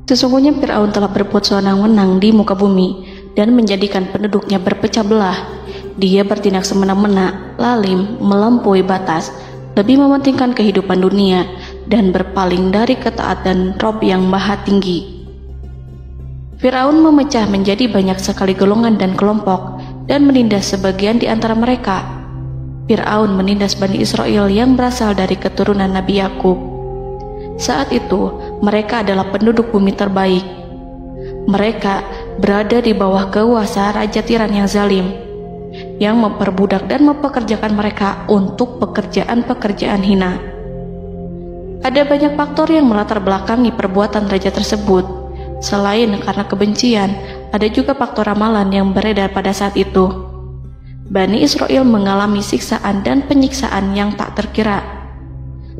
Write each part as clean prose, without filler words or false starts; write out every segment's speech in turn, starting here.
Sesungguhnya Fir'aun telah berbuat sewenang-wenang di muka bumi dan menjadikan penduduknya berpecah belah. Dia bertindak semena-mena, lalim, melampaui batas, lebih mementingkan kehidupan dunia dan berpaling dari ketaatan Rob yang Maha Tinggi. Fir'aun memecah menjadi banyak sekali golongan dan kelompok dan menindas sebagian di antara mereka. Fir'aun menindas Bani Israel yang berasal dari keturunan Nabi Yakub. Saat itu, mereka adalah penduduk bumi terbaik. Mereka berada di bawah kuasa Raja Tiran yang zalim, yang memperbudak dan mempekerjakan mereka untuk pekerjaan-pekerjaan hina. Ada banyak faktor yang melatar belakangi perbuatan raja tersebut. Selain karena kebencian, ada juga faktor ramalan yang beredar pada saat itu. Bani Israel mengalami siksaan dan penyiksaan yang tak terkira.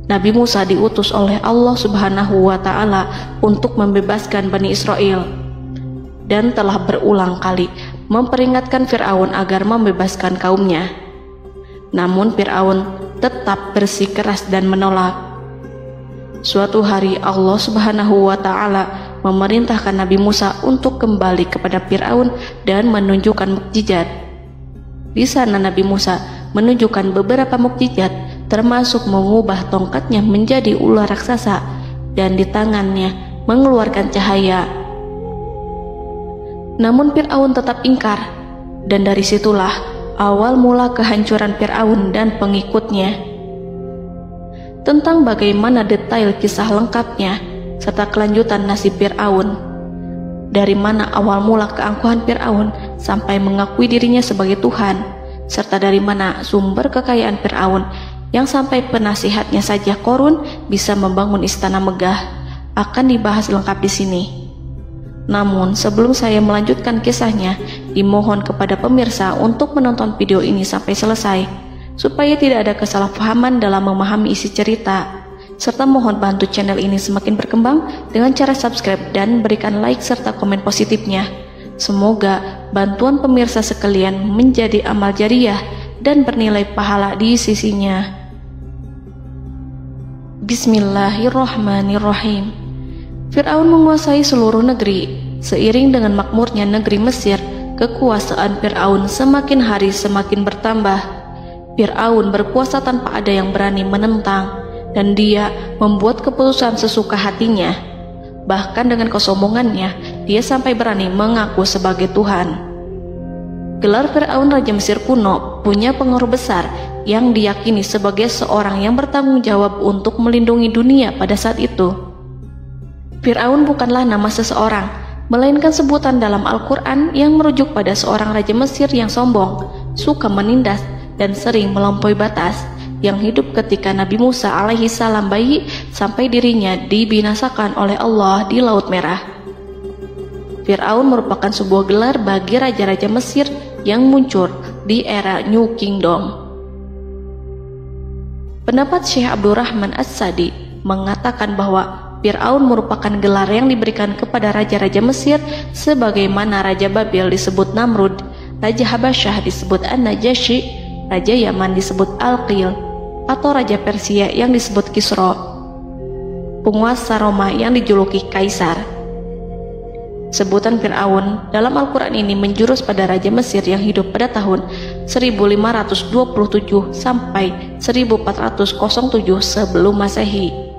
Nabi Musa diutus oleh Allah Subhanahu wa Ta'ala untuk membebaskan Bani Israel, dan telah berulang kali memperingatkan Fir'aun agar membebaskan kaumnya. Namun Fir'aun tetap bersikeras dan menolak. Suatu hari Allah Subhanahu wa Ta'ala memerintahkan Nabi Musa untuk kembali kepada Fir'aun dan menunjukkan mukjizat. Di sana Nabi Musa menunjukkan beberapa mukjizat, termasuk mengubah tongkatnya menjadi ular raksasa dan di tangannya mengeluarkan cahaya. Namun Fir'aun tetap ingkar, dan dari situlah awal mula kehancuran Fir'aun dan pengikutnya. Tentang bagaimana detail kisah lengkapnya serta kelanjutan nasib Fir'aun, dari mana awal mula keangkuhan Fir'aun sampai mengakui dirinya sebagai Tuhan, serta dari mana sumber kekayaan Fir'aun yang sampai penasihatnya saja Qorun bisa membangun istana megah, akan dibahas lengkap di sini. Namun sebelum saya melanjutkan kisahnya, dimohon kepada pemirsa untuk menonton video ini sampai selesai, supaya tidak ada kesalahpahaman dalam memahami isi cerita, serta mohon bantu channel ini semakin berkembang dengan cara subscribe dan berikan like serta komen positifnya. Semoga bantuan pemirsa sekalian menjadi amal jariah dan bernilai pahala di sisinya. Bismillahirrahmanirrahim. Fir'aun menguasai seluruh negeri. Seiring dengan makmurnya negeri Mesir, kekuasaan Fir'aun semakin hari semakin bertambah. Fir'aun berkuasa tanpa ada yang berani menentang, dan dia membuat keputusan sesuka hatinya. Bahkan dengan kesombongannya, dia sampai berani mengaku sebagai Tuhan. Gelar Fir'aun Raja Mesir kuno punya pengaruh besar yang diyakini sebagai seorang yang bertanggung jawab untuk melindungi dunia pada saat itu. Fir'aun bukanlah nama seseorang, melainkan sebutan dalam Al-Quran yang merujuk pada seorang Raja Mesir yang sombong, suka menindas, dan sering melampaui batas, yang hidup ketika Nabi Musa alaihi salam bayi sampai dirinya dibinasakan oleh Allah di Laut Merah. Fir'aun merupakan sebuah gelar bagi raja-raja Mesir yang muncul di era New Kingdom. Pendapat Syekh Abdurrahman As-Sadi mengatakan bahwa Fir'aun merupakan gelar yang diberikan kepada raja-raja Mesir, sebagaimana Raja Babel disebut Namrud, Raja Habasyah disebut An-Najasyi, Raja Yaman disebut Al-Qil, atau Raja Persia yang disebut Kisra, penguasa Roma yang dijuluki Kaisar. Sebutan Fir'aun dalam Al-Quran ini menjurus pada Raja Mesir yang hidup pada tahun 1527 sampai 1407 sebelum Masehi.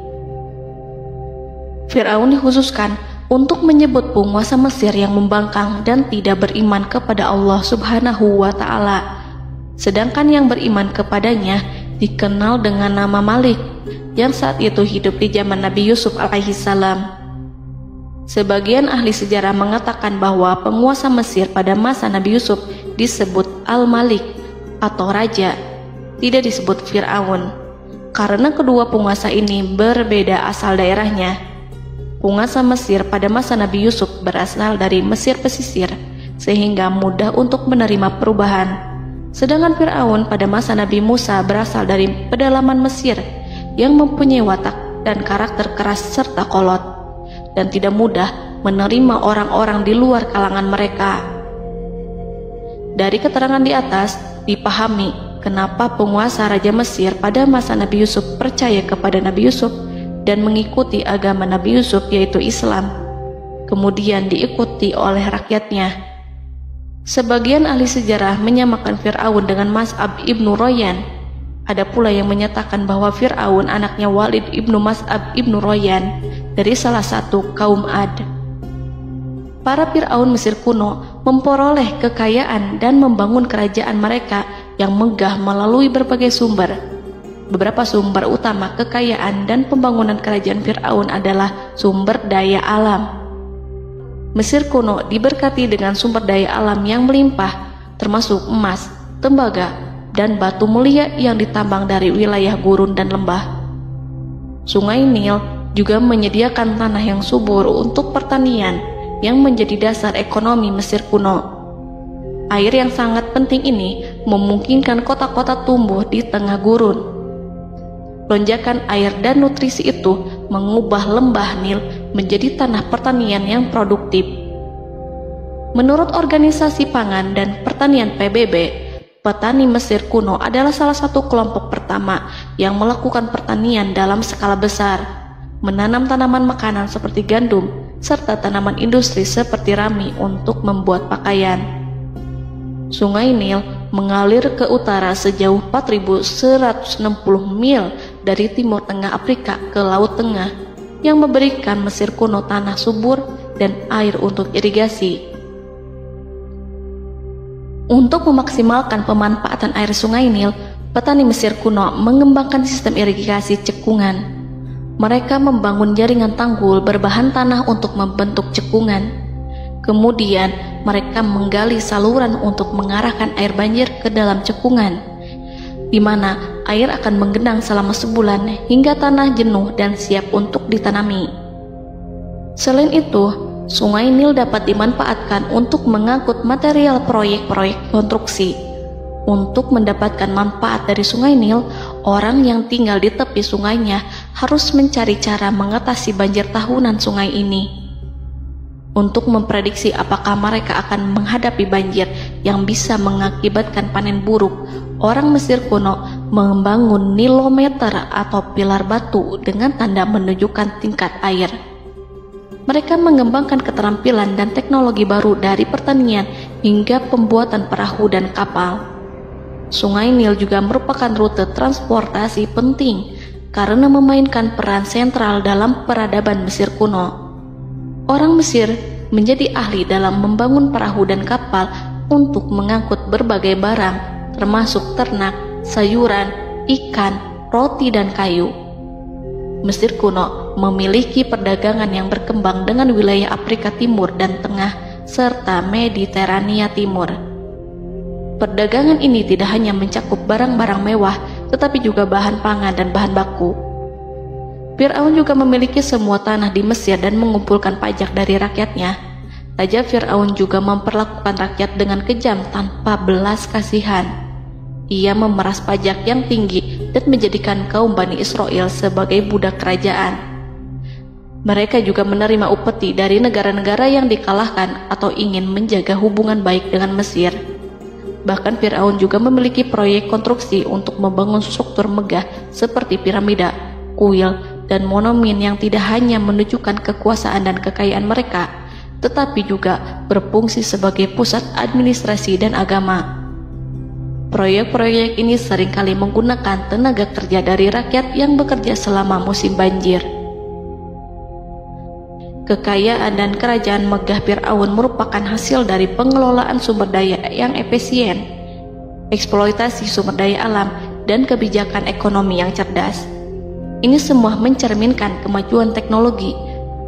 Fir'aun dikhususkan untuk menyebut penguasa Mesir yang membangkang dan tidak beriman kepada Allah Subhanahu wa Ta'ala, sedangkan yang beriman kepadanya dikenal dengan nama Malik, yang saat itu hidup di zaman Nabi Yusuf alaihi salam. Sebagian ahli sejarah mengatakan bahwa penguasa Mesir pada masa Nabi Yusuf disebut Al-Malik atau Raja, tidak disebut Fir'aun, karena kedua penguasa ini berbeda asal daerahnya. Penguasa Mesir pada masa Nabi Yusuf berasal dari Mesir pesisir, sehingga mudah untuk menerima perubahan. Sedangkan Fir'aun pada masa Nabi Musa berasal dari pedalaman Mesir yang mempunyai watak dan karakter keras serta kolot, dan tidak mudah menerima orang-orang di luar kalangan mereka. Dari keterangan di atas dipahami kenapa penguasa Raja Mesir pada masa Nabi Yusuf percaya kepada Nabi Yusuf dan mengikuti agama Nabi Yusuf, yaitu Islam. kemudian diikuti oleh rakyatnya. Sebagian ahli sejarah menyamakan Fir'aun dengan Mas'ab ibnu Royan. Ada pula yang menyatakan bahwa Fir'aun anaknya Walid ibnu Mas'ab ibnu Royan dari salah satu kaum Ad. Para Fir'aun Mesir kuno memperoleh kekayaan dan membangun kerajaan mereka yang megah melalui berbagai sumber. Beberapa sumber utama kekayaan dan pembangunan kerajaan Fir'aun adalah sumber daya alam. Mesir kuno diberkati dengan sumber daya alam yang melimpah, termasuk emas, tembaga, dan batu mulia yang ditambang dari wilayah gurun dan lembah. Sungai Nil juga menyediakan tanah yang subur untuk pertanian yang menjadi dasar ekonomi Mesir kuno. Air yang sangat penting ini memungkinkan kota-kota tumbuh di tengah gurun. Lonjakan air dan nutrisi itu mengubah lembah Nil menjadi tanah pertanian yang produktif. Menurut Organisasi Pangan dan Pertanian PBB, petani Mesir kuno adalah salah satu kelompok pertama yang melakukan pertanian dalam skala besar, menanam tanaman makanan seperti gandum, serta tanaman industri seperti rami untuk membuat pakaian. Sungai Nil mengalir ke utara sejauh 4.160 mil dari Timur Tengah Afrika ke Laut Tengah, yang memberikan Mesir kuno tanah subur dan air untuk irigasi. Untuk memaksimalkan pemanfaatan air Sungai Nil, petani Mesir kuno mengembangkan sistem irigasi cekungan. Mereka membangun jaringan tanggul berbahan tanah untuk membentuk cekungan. Kemudian mereka menggali saluran untuk mengarahkan air banjir ke dalam cekungan, di mana air akan menggenang selama sebulan hingga tanah jenuh dan siap untuk ditanami. Selain itu, Sungai Nil dapat dimanfaatkan untuk mengangkut material proyek-proyek konstruksi. Untuk mendapatkan manfaat dari Sungai Nil, orang yang tinggal di tepi sungainya harus mencari cara mengatasi banjir tahunan sungai ini. Untuk memprediksi apakah mereka akan menghadapi banjir yang bisa mengakibatkan panen buruk, orang Mesir kuno membangun nilometer atau pilar batu dengan tanda menunjukkan tingkat air. Mereka mengembangkan keterampilan dan teknologi baru dari pertanian hingga pembuatan perahu dan kapal. Sungai Nil juga merupakan rute transportasi penting karena memainkan peran sentral dalam peradaban Mesir kuno. Orang Mesir menjadi ahli dalam membangun perahu dan kapal untuk mengangkut berbagai barang, termasuk ternak, sayuran, ikan, roti, dan kayu. Mesir kuno memiliki perdagangan yang berkembang dengan wilayah Afrika Timur dan Tengah serta Mediterania Timur. Perdagangan ini tidak hanya mencakup barang-barang mewah, tetapi juga bahan pangan dan bahan baku. Fir'aun juga memiliki semua tanah di Mesir dan mengumpulkan pajak dari rakyatnya. Raja Fir'aun juga memperlakukan rakyat dengan kejam tanpa belas kasihan. Ia memeras pajak yang tinggi dan menjadikan kaum Bani Israel sebagai budak kerajaan. Mereka juga menerima upeti dari negara-negara yang dikalahkan atau ingin menjaga hubungan baik dengan Mesir. Bahkan Fir'aun juga memiliki proyek konstruksi untuk membangun struktur megah seperti piramida, kuil, dan monumen yang tidak hanya menunjukkan kekuasaan dan kekayaan mereka, tetapi juga berfungsi sebagai pusat administrasi dan agama. Proyek-proyek ini seringkali menggunakan tenaga kerja dari rakyat yang bekerja selama musim banjir. Kekayaan dan kerajaan megah Fir'aun merupakan hasil dari pengelolaan sumber daya yang efisien, eksploitasi sumber daya alam, dan kebijakan ekonomi yang cerdas. Ini semua mencerminkan kemajuan teknologi,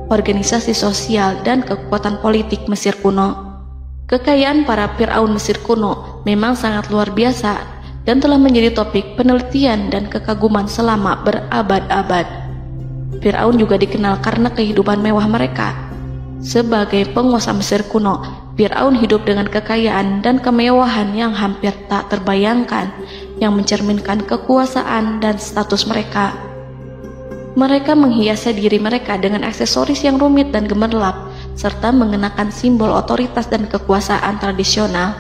organisasi sosial, dan kekuatan politik Mesir kuno. Kekayaan para Fir'aun Mesir kuno memang sangat luar biasa dan telah menjadi topik penelitian dan kekaguman selama berabad-abad. Fir'aun juga dikenal karena kehidupan mewah mereka. Sebagai penguasa Mesir kuno, Fir'aun hidup dengan kekayaan dan kemewahan yang hampir tak terbayangkan, yang mencerminkan kekuasaan dan status mereka. Mereka menghiasi diri mereka dengan aksesoris yang rumit dan gemerlap, serta mengenakan simbol otoritas dan kekuasaan tradisional.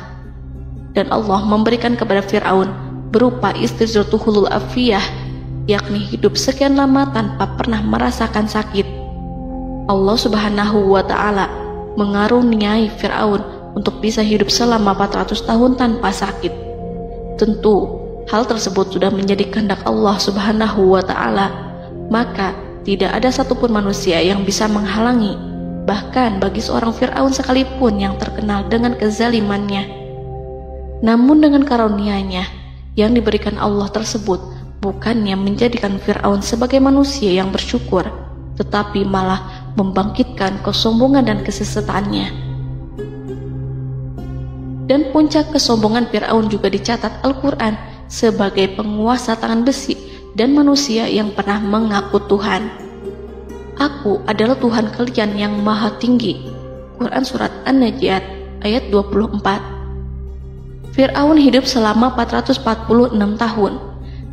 Dan Allah memberikan kepada Fir'aun berupa istizatuhul afiyah, yakni hidup sekian lama tanpa pernah merasakan sakit. Allah Subhanahu wa Ta'ala mengaruniai Fir'aun untuk bisa hidup selama 400 tahun tanpa sakit. Tentu, hal tersebut sudah menjadi kehendak Allah Subhanahu wa Ta'ala, maka tidak ada satupun manusia yang bisa menghalangi, bahkan bagi seorang Fir'aun sekalipun yang terkenal dengan kezalimannya. Namun dengan karunia-Nya yang diberikan Allah tersebut bukannya menjadikan Fir'aun sebagai manusia yang bersyukur, tetapi malah membangkitkan kesombongan dan kesesataannya. Dan puncak kesombongan Fir'aun juga dicatat Al-Quran sebagai penguasa tangan besi dan manusia yang pernah mengaku Tuhan. Aku adalah Tuhan kalian yang maha tinggi. Quran Surat An-Najiat ayat 24. Fir'aun hidup selama 446 tahun.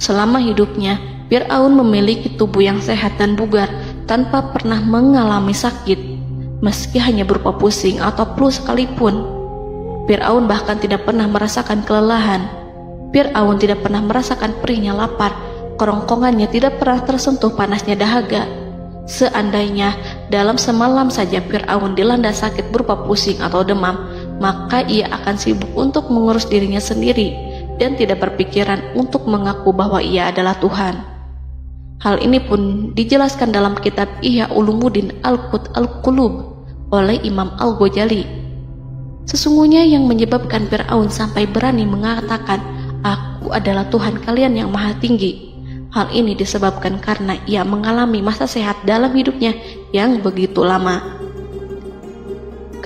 Selama hidupnya, Fir'aun memiliki tubuh yang sehat dan bugar tanpa pernah mengalami sakit, meski hanya berupa pusing atau flu sekalipun. Fir'aun bahkan tidak pernah merasakan kelelahan. Fir'aun tidak pernah merasakan perihnya lapar, kerongkongannya tidak pernah tersentuh panasnya dahaga. Seandainya dalam semalam saja Fir'aun dilanda sakit berupa pusing atau demam, maka ia akan sibuk untuk mengurus dirinya sendiri dan tidak berpikiran untuk mengaku bahwa ia adalah Tuhan. Hal ini pun dijelaskan dalam kitab Ihya Ulumuddin Al-Qulub oleh Imam Al-Ghazali. Sesungguhnya yang menyebabkan Fir'aun sampai berani mengatakan, "Aku adalah Tuhan kalian yang maha tinggi," hal ini disebabkan karena ia mengalami masa sehat dalam hidupnya yang begitu lama.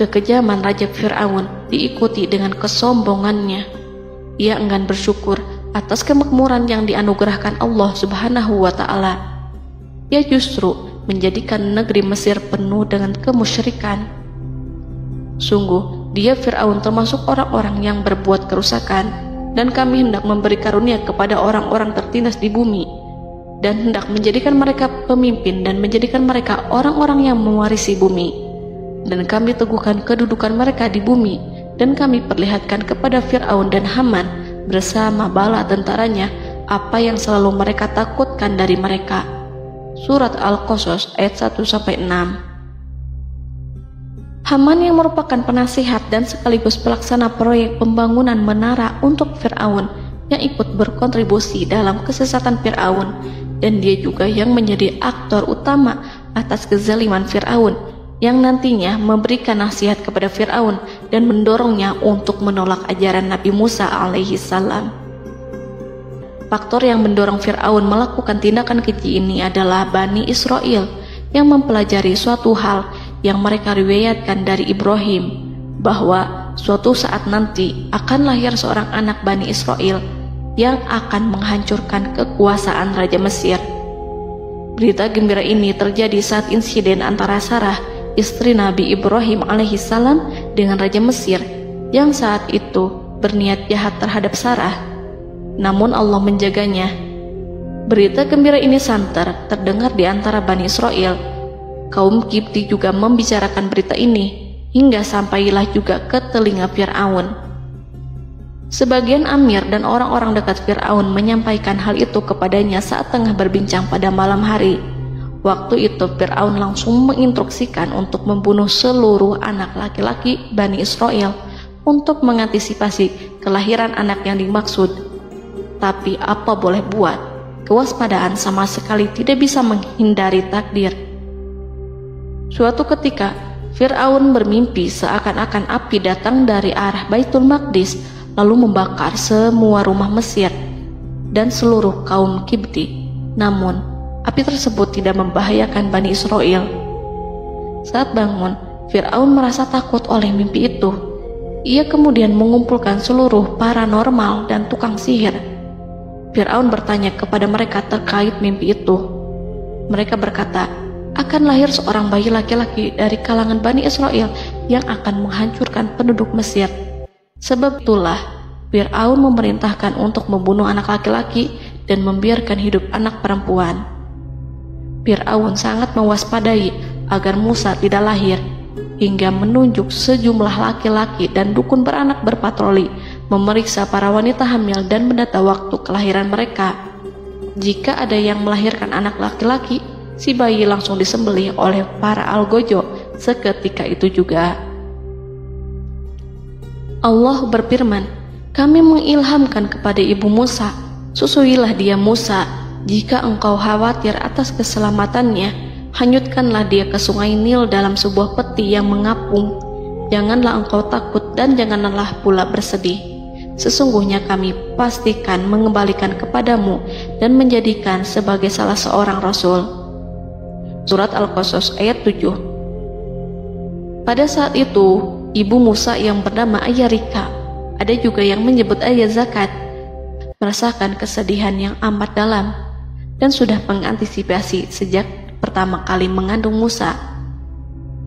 Kekejaman Raja Fir'aun diikuti dengan kesombongannya. Ia enggan bersyukur atas kemakmuran yang dianugerahkan Allah Subhanahu wa Ta'ala. Ia justru menjadikan negeri Mesir penuh dengan kemusyrikan. Sungguh, dia Fir'aun termasuk orang-orang yang berbuat kerusakan, dan kami hendak memberi karunia kepada orang-orang tertindas di bumi, dan hendak menjadikan mereka pemimpin dan menjadikan mereka orang-orang yang mewarisi bumi. Dan kami teguhkan kedudukan mereka di bumi, dan kami perlihatkan kepada Fir'aun dan Haman bersama bala tentaranya apa yang selalu mereka takutkan dari mereka. Surat Al-Qasas ayat 1-6. Haman yang merupakan penasihat dan sekaligus pelaksana proyek pembangunan menara untuk Fir'aun yang ikut berkontribusi dalam kesesatan Fir'aun, dan dia juga yang menjadi aktor utama atas kezaliman Fir'aun yang nantinya memberikan nasihat kepada Fir'aun dan mendorongnya untuk menolak ajaran Nabi Musa alaihi salam. Faktor yang mendorong Fir'aun melakukan tindakan keji ini adalah Bani Israel yang mempelajari suatu hal yang mereka riwayatkan dari Ibrahim, bahwa suatu saat nanti akan lahir seorang anak Bani Israel yang akan menghancurkan kekuasaan Raja Mesir. Berita gembira ini terjadi saat insiden antara Sarah, istri Nabi Ibrahim alaihissalam, dengan Raja Mesir yang saat itu berniat jahat terhadap Sarah. Namun Allah menjaganya. Berita gembira ini santer terdengar di antara Bani Israel. Kaum Kipti juga membicarakan berita ini, hingga sampailah juga ke telinga Fir'aun. Sebagian amir dan orang-orang dekat Fir'aun menyampaikan hal itu kepadanya saat tengah berbincang pada malam hari. Waktu itu Fir'aun langsung menginstruksikan untuk membunuh seluruh anak laki-laki Bani Israel untuk mengantisipasi kelahiran anak yang dimaksud. Tapi apa boleh buat, kewaspadaan sama sekali tidak bisa menghindari takdir. Suatu ketika Fir'aun bermimpi seakan-akan api datang dari arah Baitul Maqdis lalu membakar semua rumah Mesir dan seluruh kaum Kipti. Namun api tersebut tidak membahayakan Bani Israel. Saat bangun, Fir'aun merasa takut oleh mimpi itu. Ia kemudian mengumpulkan seluruh paranormal dan tukang sihir. Fir'aun bertanya kepada mereka terkait mimpi itu. Mereka berkata, akan lahir seorang bayi laki-laki dari kalangan Bani Israel yang akan menghancurkan penduduk Mesir. Sebab itulah Fir'aun memerintahkan untuk membunuh anak laki-laki dan membiarkan hidup anak perempuan. Fir'aun sangat mewaspadai agar Musa tidak lahir, hingga menunjuk sejumlah laki-laki dan dukun beranak berpatroli memeriksa para wanita hamil dan mendata waktu kelahiran mereka. Jika ada yang melahirkan anak laki-laki, si bayi langsung disembelih oleh para algojo seketika itu juga. Allah berfirman, kami mengilhamkan kepada ibu Musa, susuilah dia Musa. Jika engkau khawatir atas keselamatannya, hanyutkanlah dia ke sungai Nil dalam sebuah peti yang mengapung. Janganlah engkau takut dan janganlah pula bersedih. Sesungguhnya kami pastikan mengembalikan kepadamu dan menjadikan sebagai salah seorang rasul. Surat Al-Qasas ayat 7. Pada saat itu, ibu Musa yang bernama Ayarika, ada juga yang menyebut Ayah Zakat, merasakan kesedihan yang amat dalam dan sudah mengantisipasi sejak pertama kali mengandung Musa.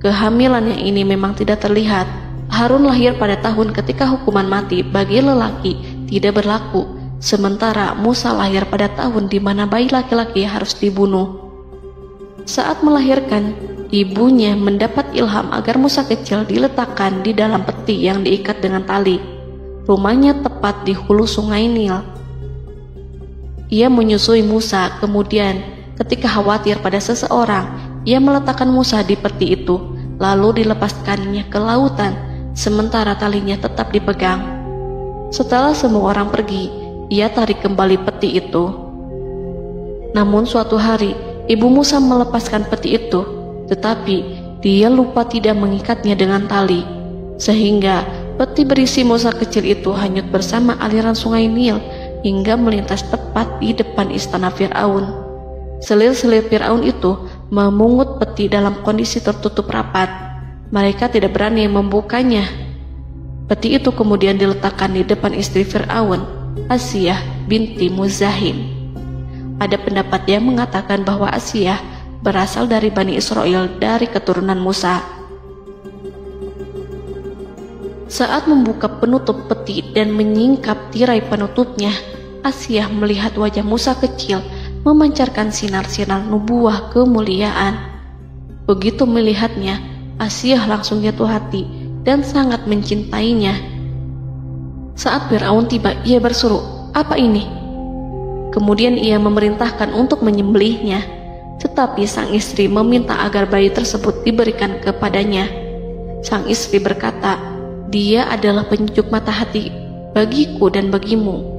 Kehamilannya ini memang tidak terlihat. Harun lahir pada tahun ketika hukuman mati bagi lelaki tidak berlaku, sementara Musa lahir pada tahun di mana bayi laki-laki harus dibunuh. Saat melahirkan, ibunya mendapat ilham agar Musa kecil diletakkan di dalam peti yang diikat dengan tali. Rumahnya tepat di hulu sungai Nil. Ia menyusui Musa, kemudian ketika khawatir pada seseorang, ia meletakkan Musa di peti itu, lalu dilepaskannya ke lautan, sementara talinya tetap dipegang. Setelah semua orang pergi, ia tarik kembali peti itu. Namun suatu hari, ibu Musa melepaskan peti itu, tetapi dia lupa tidak mengikatnya dengan tali, sehingga peti berisi Musa kecil itu hanyut bersama aliran sungai Nil hingga melintas tepat di depan istana Fir'aun. Selir-selir Fir'aun itu memungut peti dalam kondisi tertutup rapat. Mereka tidak berani membukanya. Peti itu kemudian diletakkan di depan istri Fir'aun, Asiyah binti Muzahim. Ada pendapat yang mengatakan bahwa Asiyah berasal dari Bani Israel dari keturunan Musa. Saat membuka penutup peti dan menyingkap tirai penutupnya, Asiyah melihat wajah Musa kecil memancarkan sinar-sinar nubuah kemuliaan. Begitu melihatnya, Asiyah langsung jatuh hati dan sangat mencintainya. Saat Fir'aun tiba, ia berseru, "Apa ini?" Kemudian ia memerintahkan untuk menyembelihnya, tetapi sang istri meminta agar bayi tersebut diberikan kepadanya. Sang istri berkata, "Dia adalah penyejuk mata hati bagiku dan bagimu."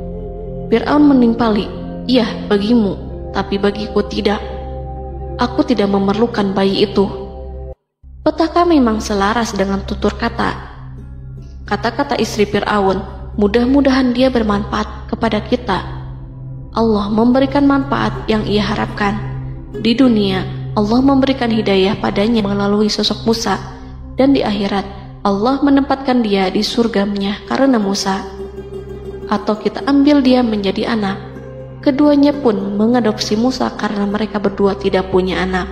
Fir'aun menimpali, "Iya, bagimu, tapi bagiku tidak. Aku tidak memerlukan bayi itu." Petaka memang selaras dengan tutur kata. Kata-kata istri Fir'aun, mudah-mudahan dia bermanfaat kepada kita. Allah memberikan manfaat yang ia harapkan. Di dunia, Allah memberikan hidayah padanya melalui sosok Musa, dan di akhirat, Allah menempatkan dia di surganya karena Musa. Atau kita ambil dia menjadi anak. Keduanya pun mengadopsi Musa karena mereka berdua tidak punya anak.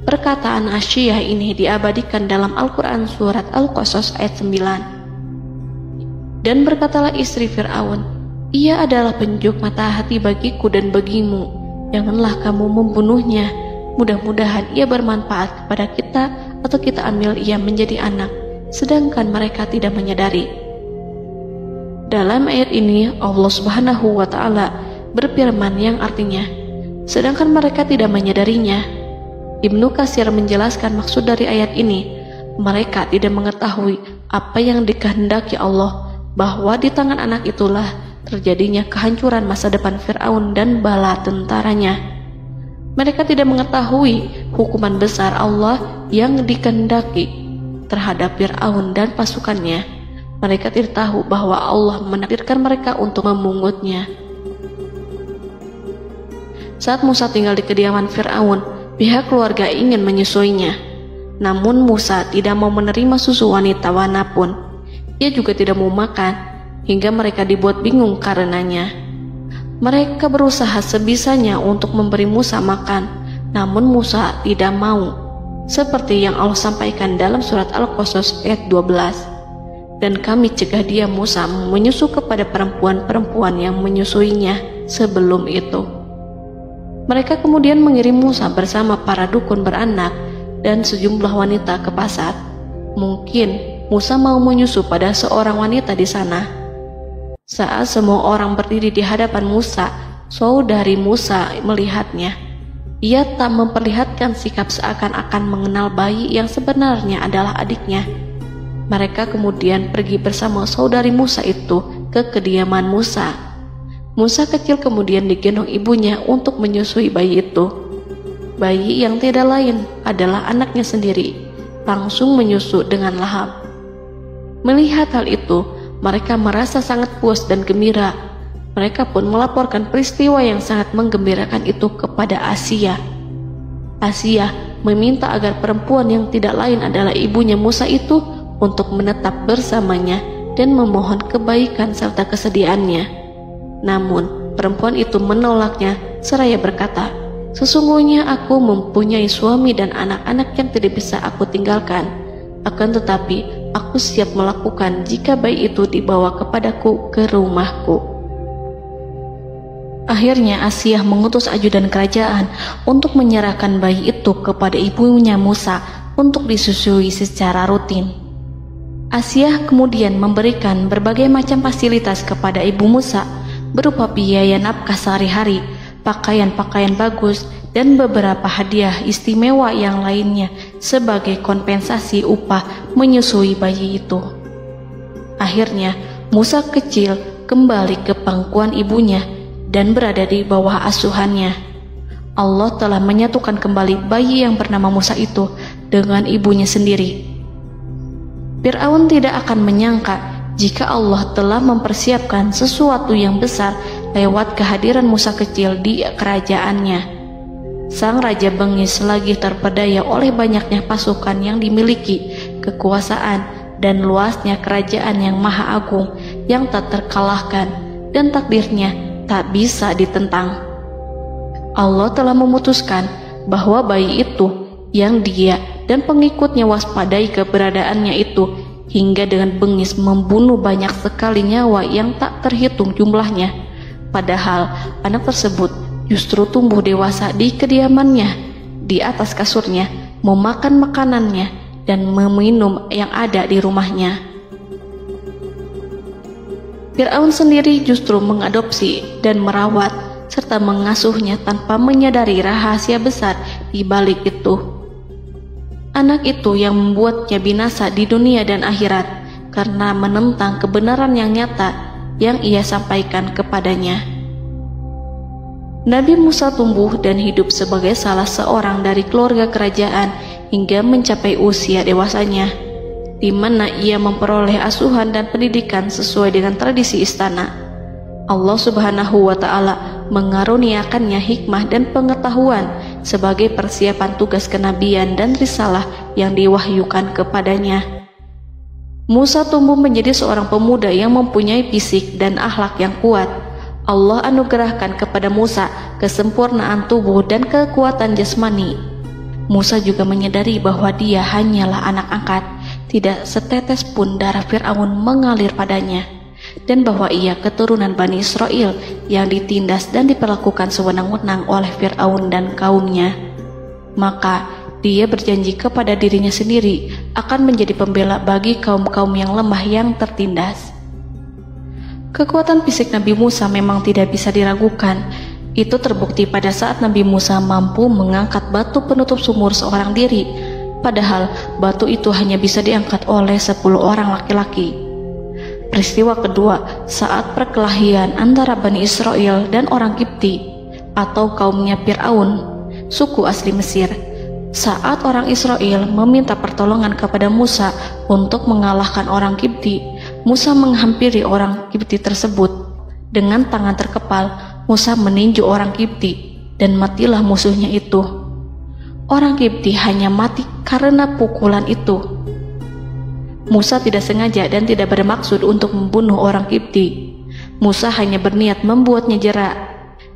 Perkataan Asiyah ini diabadikan dalam Al-Quran surat Al-Qasas ayat 9. Dan berkatalah istri Fir'aun, "Ia adalah penyejuk mata hati bagiku dan bagimu. Janganlah kamu membunuhnya. Mudah-mudahan ia bermanfaat kepada kita, atau kita ambil ia menjadi anak, sedangkan mereka tidak menyadari." Dalam ayat ini Allah Subhanahu wa Ta'ala berfirman yang artinya, sedangkan mereka tidak menyadarinya. Ibnu Katsir menjelaskan maksud dari ayat ini, mereka tidak mengetahui apa yang dikehendaki Allah, bahwa di tangan anak itulah terjadinya kehancuran masa depan Fir'aun dan bala tentaranya. Mereka tidak mengetahui hukuman besar Allah yang dikehendaki terhadap Fir'aun dan pasukannya. Mereka tidak tahu bahwa Allah menakdirkan mereka untuk memungutnya. Saat Musa tinggal di kediaman Fir'aun, pihak keluarga ingin menyusuinya. Namun Musa tidak mau menerima susu wanita manapun. Ia juga tidak mau makan, hingga mereka dibuat bingung karenanya. Mereka berusaha sebisanya untuk memberi Musa makan, namun Musa tidak mau. Seperti yang Allah sampaikan dalam surat Al-Qasas ayat 12. Dan kami cegah dia Musa menyusu kepada perempuan-perempuan yang menyusuinya sebelum itu. Mereka kemudian mengirim Musa bersama para dukun beranak dan sejumlah wanita ke pasar. Mungkin Musa mau menyusu pada seorang wanita di sana. Saat semua orang berdiri di hadapan Musa, saudari Musa melihatnya. Ia tak memperlihatkan sikap seakan-akan mengenal bayi yang sebenarnya adalah adiknya. Mereka kemudian pergi bersama saudari Musa itu ke kediaman Musa. Musa kecil kemudian digendong ibunya untuk menyusui bayi itu. Bayi yang tidak lain adalah anaknya sendiri, langsung menyusu dengan lahap. Melihat hal itu, mereka merasa sangat puas dan gembira. Mereka pun melaporkan peristiwa yang sangat menggembirakan itu kepada Asia. Asia meminta agar perempuan yang tidak lain adalah ibunya Musa itu untuk menetap bersamanya dan memohon kebaikan serta kesediaannya. Namun, perempuan itu menolaknya seraya berkata, "Sesungguhnya aku mempunyai suami dan anak-anak yang tidak bisa aku tinggalkan. Akan tetapi, aku siap melakukan jika bayi itu dibawa kepadaku ke rumahku." Akhirnya Asia mengutus ajudan kerajaan untuk menyerahkan bayi itu kepada ibunya Musa untuk disusui secara rutin. Asia kemudian memberikan berbagai macam fasilitas kepada ibu Musa berupa biaya nafkah sehari-hari, pakaian-pakaian bagus, dan beberapa hadiah istimewa yang lainnya sebagai kompensasi upah menyusui bayi itu. Akhirnya Musa kecil kembali ke pangkuan ibunya dan berada di bawah asuhannya. Allah telah menyatukan kembali bayi yang bernama Musa itu dengan ibunya sendiri. Fir'aun tidak akan menyangka jika Allah telah mempersiapkan sesuatu yang besar lewat kehadiran Musa kecil di kerajaannya. Sang Raja bengis lagi terpedaya oleh banyaknya pasukan yang dimiliki, kekuasaan, dan luasnya kerajaan yang maha agung yang tak terkalahkan, dan takdirnya tak bisa ditentang. Allah telah memutuskan bahwa bayi itu yang dia dan pengikutnya waspadai keberadaannya itu hingga dengan bengis membunuh banyak sekali nyawa yang tak terhitung jumlahnya. Padahal anak tersebut justru tumbuh dewasa di kediamannya, di atas kasurnya, memakan makanannya, dan meminum yang ada di rumahnya. Fir'aun sendiri justru mengadopsi dan merawat serta mengasuhnya tanpa menyadari rahasia besar di balik itu. Anak itu yang membuatnya binasa di dunia dan akhirat karena menentang kebenaran yang nyata yang ia sampaikan kepadanya. Nabi Musa tumbuh dan hidup sebagai salah seorang dari keluarga kerajaan hingga mencapai usia dewasanya, di mana ia memperoleh asuhan dan pendidikan sesuai dengan tradisi istana. Allah Subhanahu wa Ta'ala mengaruniakannya hikmah dan pengetahuan sebagai persiapan tugas kenabian dan risalah yang diwahyukan kepadanya. Musa tumbuh menjadi seorang pemuda yang mempunyai fisik dan akhlak yang kuat. Allah anugerahkan kepada Musa kesempurnaan tubuh dan kekuatan jasmani. Musa juga menyadari bahwa dia hanyalah anak angkat, tidak setetes pun darah Fir'aun mengalir padanya, dan bahwa ia keturunan Bani Israel yang ditindas dan diperlakukan sewenang-wenang oleh Fir'aun dan kaumnya. Maka dia berjanji kepada dirinya sendiri akan menjadi pembela bagi kaum-kaum yang lemah yang tertindas. Kekuatan fisik Nabi Musa memang tidak bisa diragukan. Itu terbukti pada saat Nabi Musa mampu mengangkat batu penutup sumur seorang diri, padahal batu itu hanya bisa diangkat oleh 10 orang laki-laki. Peristiwa kedua saat perkelahian antara Bani Israel dan orang Kipti atau kaumnya Fir'aun, suku asli Mesir. Saat orang Israel meminta pertolongan kepada Musa untuk mengalahkan orang Kipti, Musa menghampiri orang Kipti tersebut. Dengan tangan terkepal, Musa meninju orang Kipti dan matilah musuhnya itu. Orang Kipti hanya mati karena pukulan itu. Musa tidak sengaja dan tidak bermaksud untuk membunuh orang Kipti. Musa hanya berniat membuatnya jera.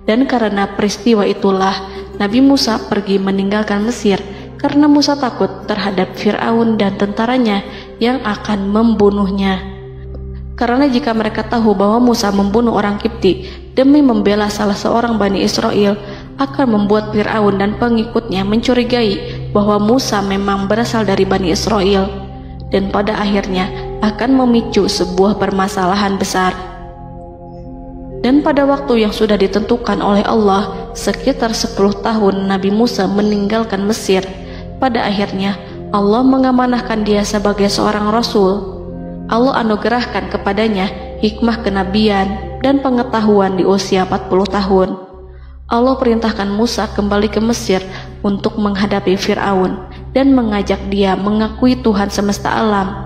Dan karena peristiwa itulah Nabi Musa pergi meninggalkan Mesir karena Musa takut terhadap Fir'aun dan tentaranya yang akan membunuhnya. Karena jika mereka tahu bahwa Musa membunuh orang Kipti demi membela salah seorang Bani Israel, akan membuat Fir'aun dan pengikutnya mencurigai bahwa Musa memang berasal dari Bani Israel, dan pada akhirnya akan memicu sebuah permasalahan besar. Dan pada waktu yang sudah ditentukan oleh Allah, sekitar 10 tahun Nabi Musa meninggalkan Mesir. Pada akhirnya, Allah mengamanahkan dia sebagai seorang Rasul. Allah anugerahkan kepadanya hikmah kenabian dan pengetahuan di usia 40 tahun. Allah perintahkan Musa kembali ke Mesir untuk menghadapi Fir'aun dan mengajak dia mengakui Tuhan semesta alam.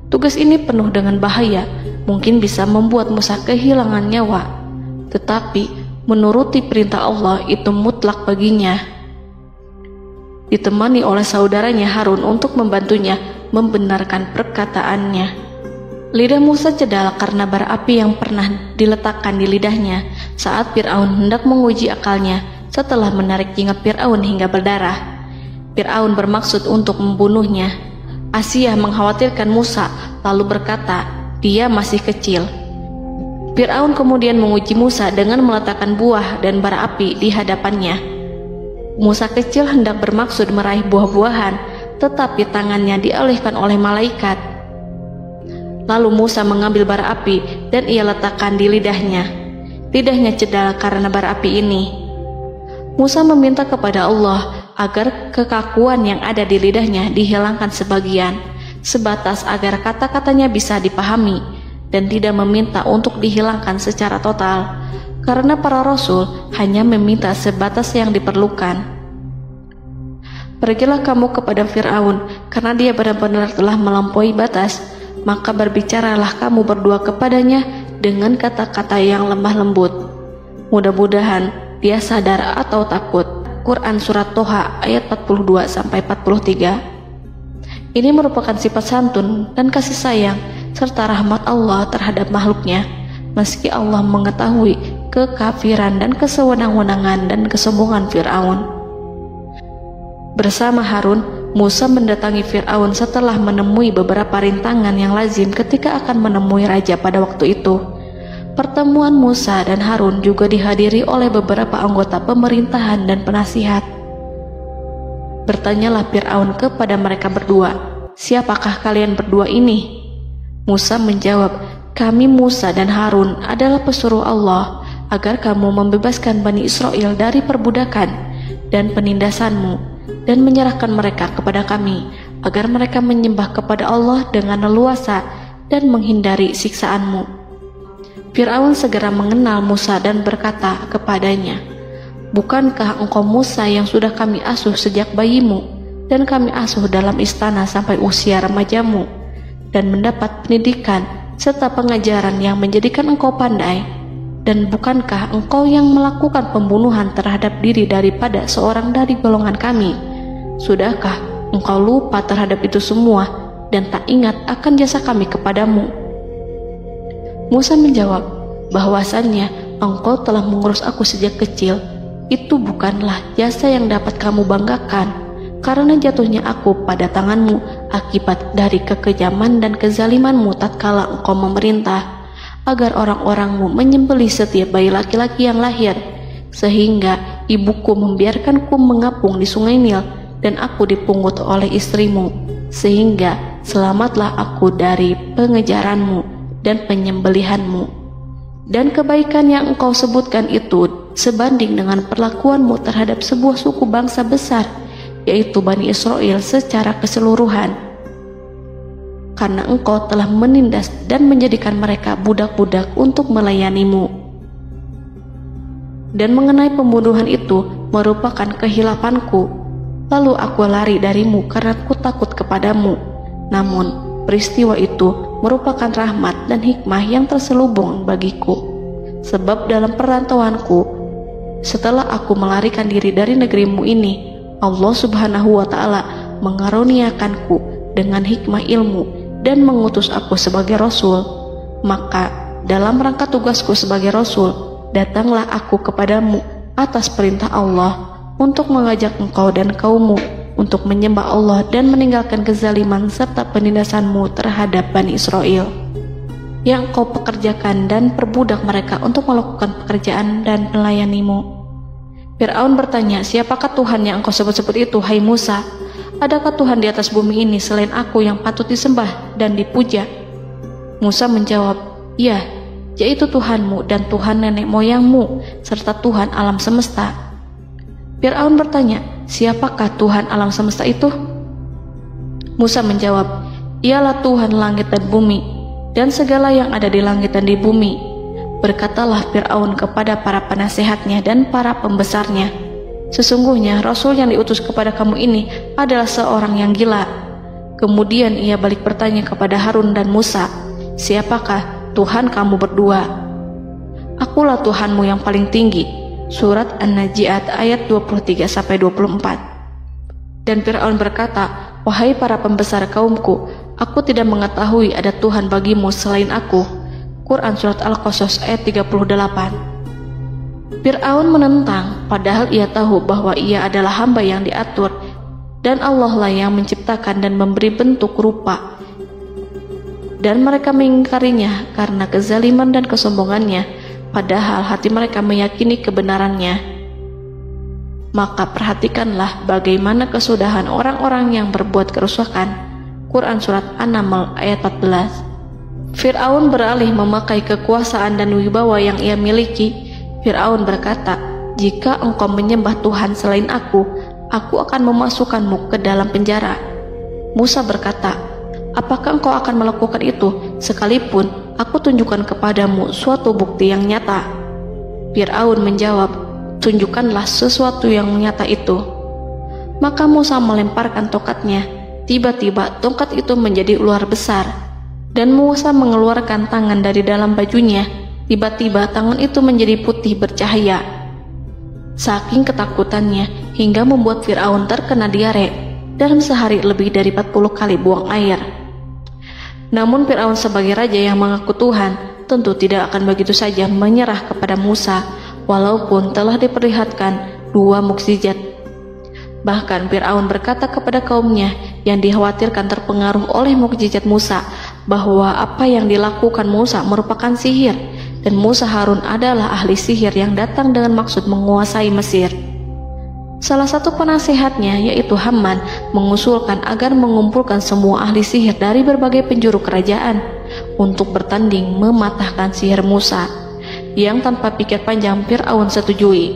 Tugas ini penuh dengan bahaya, mungkin bisa membuat Musa kehilangan nyawa, tetapi menuruti perintah Allah itu mutlak baginya. Ditemani oleh saudaranya Harun untuk membantunya membenarkan perkataannya. Lidah Musa cedal karena bara api yang pernah diletakkan di lidahnya saat Fir'aun hendak menguji akalnya setelah menarik jingat Fir'aun hingga berdarah. Fir'aun bermaksud untuk membunuhnya. Asia mengkhawatirkan Musa lalu berkata, dia masih kecil. Fir'aun kemudian menguji Musa dengan meletakkan buah dan bara api di hadapannya. Musa kecil hendak bermaksud meraih buah-buahan, tetapi tangannya dialihkan oleh malaikat. Lalu Musa mengambil bara api dan ia letakkan di lidahnya. Lidahnya cedal karena bara api ini. Musa meminta kepada Allah agar kekakuan yang ada di lidahnya dihilangkan sebagian, sebatas agar kata-katanya bisa dipahami, dan tidak meminta untuk dihilangkan secara total, karena para rasul hanya meminta sebatas yang diperlukan. Pergilah kamu kepada Fir'aun, karena dia benar-benar telah melampaui batas, maka berbicaralah kamu berdua kepadanya dengan kata-kata yang lemah lembut. Mudah-mudahan dia sadar atau takut. Quran Surat Toha ayat 42-43. Ini merupakan sifat santun dan kasih sayang serta rahmat Allah terhadap makhluknya, meski Allah mengetahui kekafiran dan kesewenang-wenangan dan kesombongan Fir'aun. Bersama Harun, Musa mendatangi Fir'aun setelah menemui beberapa rintangan yang lazim ketika akan menemui raja pada waktu itu. Pertemuan Musa dan Harun juga dihadiri oleh beberapa anggota pemerintahan dan penasihat. Bertanyalah Fir'aun kepada mereka berdua, siapakah kalian berdua ini? Musa menjawab, kami Musa dan Harun adalah pesuruh Allah agar kamu membebaskan Bani Israel dari perbudakan dan penindasanmu dan menyerahkan mereka kepada kami agar mereka menyembah kepada Allah dengan leluasa dan menghindari siksaanmu. Fir'aun segera mengenal Musa dan berkata kepadanya, bukankah engkau Musa yang sudah kami asuh sejak bayimu dan kami asuh dalam istana sampai usia remajamu dan mendapat pendidikan serta pengajaran yang menjadikan engkau pandai? Dan bukankah engkau yang melakukan pembunuhan terhadap diri daripada seorang dari golongan kami? Sudahkah engkau lupa terhadap itu semua dan tak ingat akan jasa kami kepadamu? Musa menjawab, bahwasannya engkau telah mengurus aku sejak kecil. Itu bukanlah jasa yang dapat kamu banggakan, karena jatuhnya aku pada tanganmu akibat dari kekejaman dan kezalimanmu tatkala engkau memerintah agar orang-orangmu menyembelih setiap bayi laki-laki yang lahir, sehingga ibuku membiarkanku mengapung di sungai Nil dan aku dipungut oleh istrimu, sehingga selamatlah aku dari pengejaranmu dan penyembelihanmu. Dan kebaikan yang engkau sebutkan itu sebanding dengan perlakuanmu terhadap sebuah suku bangsa besar, yaitu Bani Israel secara keseluruhan, karena engkau telah menindas dan menjadikan mereka budak-budak untuk melayanimu. Dan mengenai pembunuhan itu merupakan kehilafanku, lalu aku lari darimu karena aku takut kepadamu. Namun peristiwa itu merupakan rahmat dan hikmah yang terselubung bagiku, sebab dalam perantauanku setelah aku melarikan diri dari negerimu ini, Allah Subhanahu wa Ta'ala mengaruniakanku dengan hikmah ilmu dan mengutus aku sebagai Rasul. Maka dalam rangka tugasku sebagai Rasul, datanglah aku kepadamu atas perintah Allah untuk mengajak engkau dan kaummu untuk menyembah Allah dan meninggalkan kezaliman serta penindasanmu terhadap Bani Israel yang kau pekerjakan dan perbudak mereka untuk melakukan pekerjaan dan melayanimu. Fir'aun bertanya, siapakah Tuhan yang engkau sebut-sebut itu, hai Musa? Adakah Tuhan di atas bumi ini selain aku yang patut disembah dan dipuja? Musa menjawab, ya, yaitu Tuhanmu dan Tuhan nenek moyangmu, serta Tuhan alam semesta. Fir'aun bertanya, siapakah Tuhan alam semesta itu? Musa menjawab, ialah Tuhan langit dan bumi, dan segala yang ada di langit dan di bumi. Berkatalah Fir'aun kepada para penasehatnya dan para pembesarnya, sesungguhnya Rasul yang diutus kepada kamu ini adalah seorang yang gila. Kemudian ia balik bertanya kepada Harun dan Musa, siapakah Tuhan kamu berdua? Akulah Tuhanmu yang paling tinggi. Surat An-Najiat ayat 23-24. Dan Fir'aun berkata, wahai para pembesar kaumku, aku tidak mengetahui ada Tuhan bagimu selain aku. Quran Surat Al-Qasas ayat 38. Fir'aun menentang, padahal ia tahu bahwa ia adalah hamba yang diatur, dan Allah lah yang menciptakan dan memberi bentuk rupa. Dan mereka mengingkarinya karena kezaliman dan kesombongannya, padahal hati mereka meyakini kebenarannya. Maka perhatikanlah bagaimana kesudahan orang-orang yang berbuat kerusakan. Quran Surat An-Naml ayat 14. Fir'aun beralih memakai kekuasaan dan wibawa yang ia miliki. Fir'aun berkata, jika engkau menyembah Tuhan selain aku akan memasukkanmu ke dalam penjara. Musa berkata, apakah engkau akan melakukan itu sekalipun aku tunjukkan kepadamu suatu bukti yang nyata? Fir'aun menjawab, tunjukkanlah sesuatu yang nyata itu. Maka Musa melemparkan tongkatnya. Tiba-tiba tongkat itu menjadi ular besar, dan Musa mengeluarkan tangan dari dalam bajunya. Tiba-tiba tangan itu menjadi putih bercahaya. Saking ketakutannya hingga membuat Fir'aun terkena diare. Dalam sehari lebih dari 40 kali buang air. Namun Fir'aun sebagai raja yang mengaku Tuhan tentu tidak akan begitu saja menyerah kepada Musa, walaupun telah diperlihatkan 2 mukjizat. Bahkan Fir'aun berkata kepada kaumnya yang dikhawatirkan terpengaruh oleh mukjizat Musa, bahwa apa yang dilakukan Musa merupakan sihir, dan Musa Harun adalah ahli sihir yang datang dengan maksud menguasai Mesir. Salah satu penasehatnya, yaitu Haman, mengusulkan agar mengumpulkan semua ahli sihir dari berbagai penjuru kerajaan untuk bertanding mematahkan sihir Musa, yang tanpa pikir panjang Fir'aun setujui.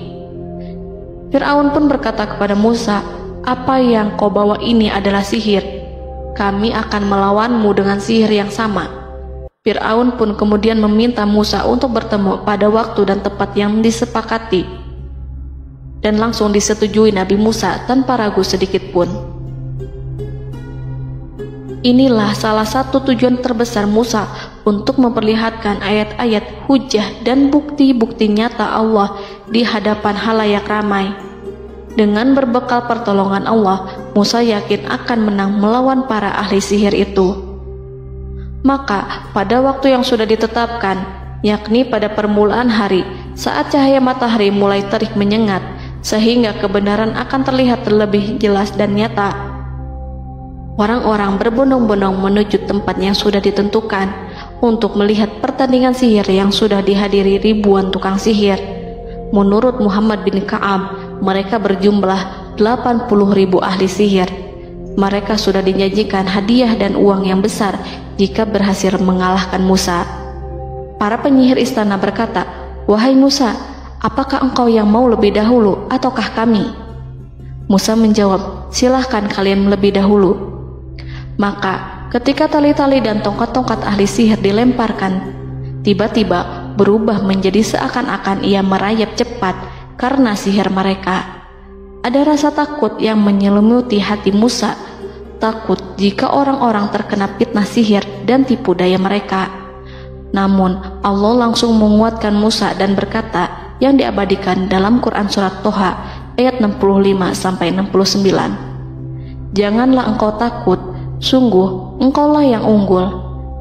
Fir'aun pun berkata kepada Musa, apa yang kau bawa ini adalah sihir. Kami akan melawanmu dengan sihir yang sama. Fir'aun pun kemudian meminta Musa untuk bertemu pada waktu dan tempat yang disepakati, dan langsung disetujui Nabi Musa tanpa ragu sedikit pun. Inilah salah satu tujuan terbesar Musa untuk memperlihatkan ayat-ayat hujah dan bukti-bukti nyata Allah di hadapan halayak ramai. Dengan berbekal pertolongan Allah, Musa yakin akan menang melawan para ahli sihir itu. Maka pada waktu yang sudah ditetapkan, yakni pada permulaan hari, saat cahaya matahari mulai terik menyengat, sehingga kebenaran akan terlihat terlebih jelas dan nyata, orang-orang berbondong-bondong menuju tempat yang sudah ditentukan untuk melihat pertandingan sihir yang sudah dihadiri ribuan tukang sihir. Menurut Muhammad bin Ka'ab, mereka berjumlah 80.000 ahli sihir. Mereka sudah dijanjikan hadiah dan uang yang besar jika berhasil mengalahkan Musa. Para penyihir istana berkata, wahai Musa, apakah engkau yang mau lebih dahulu ataukah kami? Musa menjawab, silahkan kalian lebih dahulu. Maka ketika tali-tali dan tongkat-tongkat ahli sihir dilemparkan, tiba-tiba berubah menjadi seakan-akan ia merayap cepat karena sihir mereka. Ada rasa takut yang menyelimuti hati Musa, takut jika orang-orang terkena fitnah sihir dan tipu daya mereka. Namun Allah langsung menguatkan Musa dan berkata, yang diabadikan dalam Quran Surat Toha ayat 65-69. Janganlah engkau takut, sungguh engkaulah yang unggul,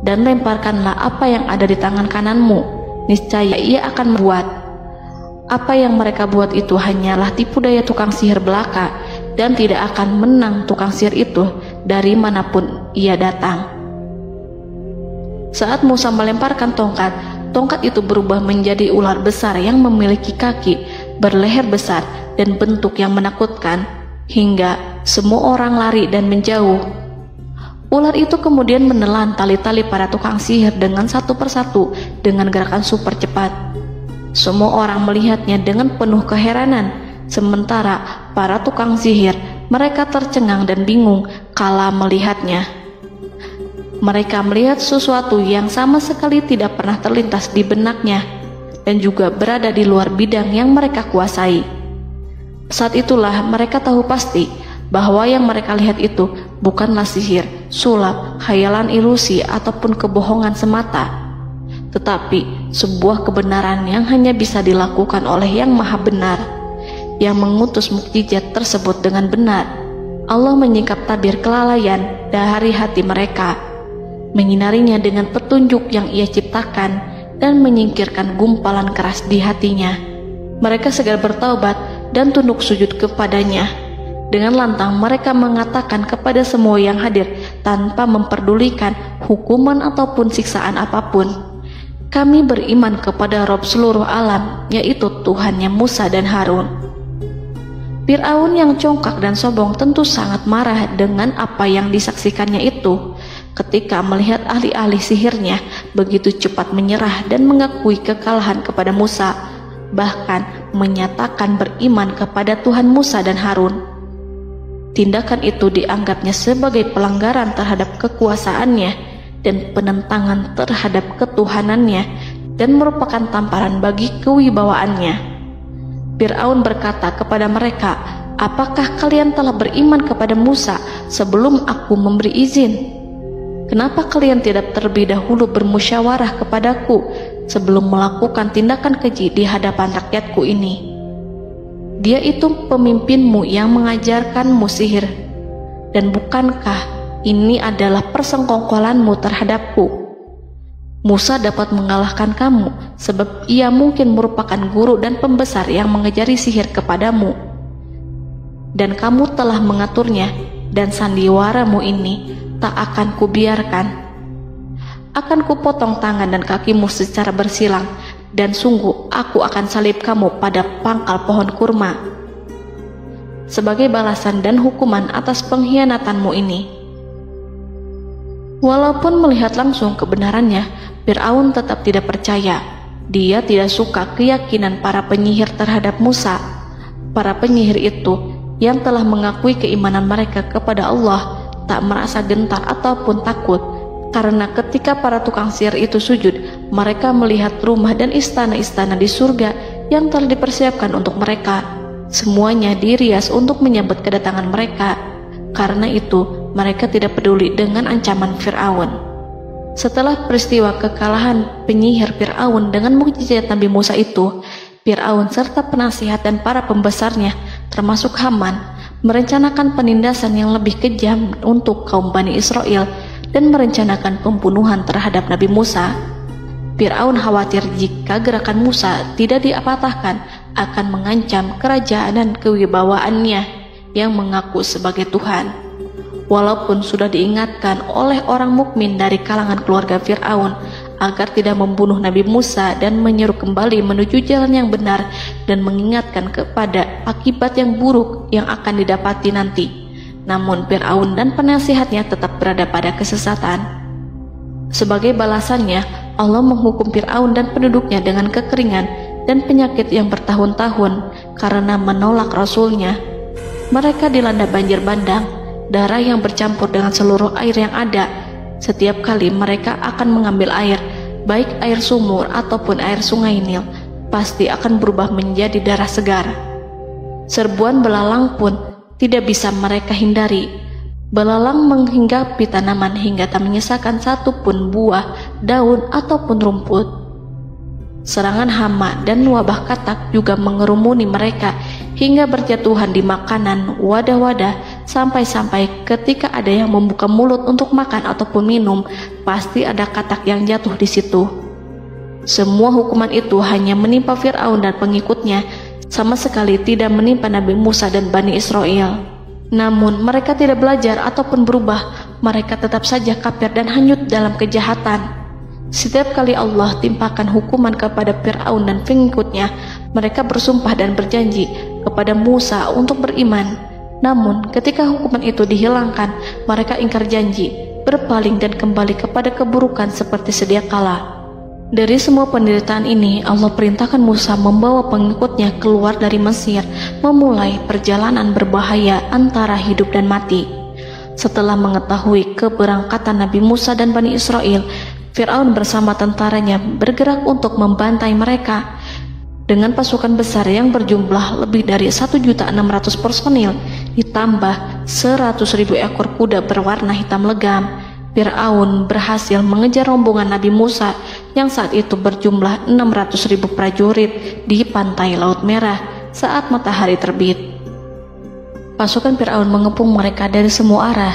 dan lemparkanlah apa yang ada di tangan kananmu, niscaya ia akan membuat. Apa yang mereka buat itu hanyalah tipu daya tukang sihir belaka, dan tidak akan menang tukang sihir itu dari manapun ia datang. Saat Musa melemparkan tongkat, tongkat itu berubah menjadi ular besar yang memiliki kaki, berleher besar, dan bentuk yang menakutkan, hingga semua orang lari dan menjauh. Ular itu kemudian menelan tali-tali para tukang sihir dengan satu persatu dengan gerakan super cepat. Semua orang melihatnya dengan penuh keheranan, sementara para tukang sihir mereka tercengang dan bingung kala melihatnya. Mereka melihat sesuatu yang sama sekali tidak pernah terlintas di benaknya dan juga berada di luar bidang yang mereka kuasai. Saat itulah mereka tahu pasti bahwa yang mereka lihat itu bukanlah sihir, sulap, khayalan ilusi ataupun kebohongan semata, tetapi sebuah kebenaran yang hanya bisa dilakukan oleh Yang Maha Benar, yang mengutus mukjizat tersebut dengan benar. Allah menyingkap tabir kelalaian dari hati mereka, menyinarinya dengan petunjuk yang Ia ciptakan dan menyingkirkan gumpalan keras di hatinya. Mereka segera bertaubat dan tunduk sujud kepadanya. Dengan lantang mereka mengatakan kepada semua yang hadir tanpa memperdulikan hukuman ataupun siksaan apapun, "Kami beriman kepada Rob seluruh alam, yaitu Tuhannya Musa dan Harun." Fir'aun yang congkak dan sombong tentu sangat marah dengan apa yang disaksikannya itu ketika melihat ahli-ahli sihirnya begitu cepat menyerah dan mengakui kekalahan kepada Musa, bahkan menyatakan beriman kepada Tuhan Musa dan Harun. Tindakan itu dianggapnya sebagai pelanggaran terhadap kekuasaannya dan penentangan terhadap ketuhanannya dan merupakan tamparan bagi kewibawaannya. Fir'aun berkata kepada mereka, "Apakah kalian telah beriman kepada Musa sebelum aku memberi izin? Kenapa kalian tidak terlebih dahulu bermusyawarah kepadaku sebelum melakukan tindakan keji di hadapan rakyatku ini? Dia itu pemimpinmu yang mengajarkanmu sihir, dan bukankah ini adalah persengkongkolanmu terhadapku? Musa dapat mengalahkan kamu sebab ia mungkin merupakan guru dan pembesar yang mengajari sihir kepadamu, dan kamu telah mengaturnya, dan sandiwaramu ini tak akan kubiarkan. Akan kupotong tangan dan kakimu secara bersilang, dan sungguh aku akan salib kamu pada pangkal pohon kurma sebagai balasan dan hukuman atas pengkhianatanmu ini." Walaupun melihat langsung kebenarannya, Fir'aun tetap tidak percaya. Dia tidak suka keyakinan para penyihir terhadap Musa. Para penyihir itu yang telah mengakui keimanan mereka kepada Allah tak merasa gentar ataupun takut, karena ketika para tukang sihir itu sujud, mereka melihat rumah dan istana-istana di surga yang telah dipersiapkan untuk mereka. Semuanya dirias untuk menyambut kedatangan mereka. Karena itu, mereka tidak peduli dengan ancaman Fir'aun. Setelah peristiwa kekalahan penyihir Fir'aun dengan mukjizat Nabi Musa itu, Fir'aun serta penasihat dan para pembesarnya, termasuk Haman, merencanakan penindasan yang lebih kejam untuk kaum Bani Israel dan merencanakan pembunuhan terhadap Nabi Musa. Fir'aun khawatir jika gerakan Musa tidak dipatahkan akan mengancam kerajaan dan kewibawaannya yang mengaku sebagai Tuhan. Walaupun sudah diingatkan oleh orang mukmin dari kalangan keluarga Fir'aun agar tidak membunuh Nabi Musa dan menyeru kembali menuju jalan yang benar dan mengingatkan kepada akibat yang buruk yang akan didapati nanti, namun Fir'aun dan penasihatnya tetap berada pada kesesatan. Sebagai balasannya, Allah menghukum Fir'aun dan penduduknya dengan kekeringan dan penyakit yang bertahun-tahun karena menolak Rasulnya. Mereka dilanda banjir bandang, darah yang bercampur dengan seluruh air yang ada. Setiap kali mereka akan mengambil air, baik air sumur ataupun air sungai Nil, pasti akan berubah menjadi darah segar. Serbuan belalang pun tidak bisa mereka hindari. Belalang menghinggapi tanaman hingga tak menyisakan satupun buah, daun ataupun rumput. Serangan hama dan wabah katak juga mengerumuni mereka hingga berjatuhan di makanan, wadah-wadah, sampai-sampai ketika ada yang membuka mulut untuk makan ataupun minum, pasti ada katak yang jatuh di situ. Semua hukuman itu hanya menimpa Fir'aun dan pengikutnya, sama sekali tidak menimpa Nabi Musa dan Bani Israel. Namun mereka tidak belajar ataupun berubah, mereka tetap saja kafir dan hanyut dalam kejahatan. Setiap kali Allah timpakan hukuman kepada Fir'aun dan pengikutnya, mereka bersumpah dan berjanji kepada Musa untuk beriman. Namun ketika hukuman itu dihilangkan, mereka ingkar janji, berpaling dan kembali kepada keburukan seperti sedia kala. Dari semua penderitaan ini, Allah perintahkan Musa membawa pengikutnya keluar dari Mesir, memulai perjalanan berbahaya antara hidup dan mati. Setelah mengetahui keberangkatan Nabi Musa dan Bani Israel, Fir'aun bersama tentaranya bergerak untuk membantai mereka. Dengan pasukan besar yang berjumlah lebih dari 1.600.000 personil, ditambah 100.000 ekor kuda berwarna hitam legam, Fir'aun berhasil mengejar rombongan Nabi Musa yang saat itu berjumlah 600.000 prajurit di pantai Laut Merah saat matahari terbit. Pasukan Fir'aun mengepung mereka dari semua arah.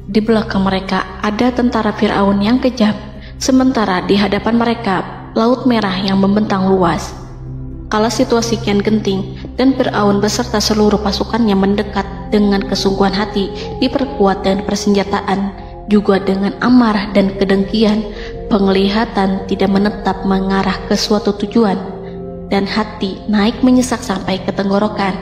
Di belakang mereka ada tentara Fir'aun yang kejam, sementara di hadapan mereka Laut Merah yang membentang luas. Kala situasi kian genting dan Fir'aun beserta seluruh pasukannya mendekat dengan kesungguhan hati, diperkuat dan persenjataan, juga dengan amarah dan kedengkian, penglihatan tidak menetap mengarah ke suatu tujuan, dan hati naik menyesak sampai ke tenggorokan.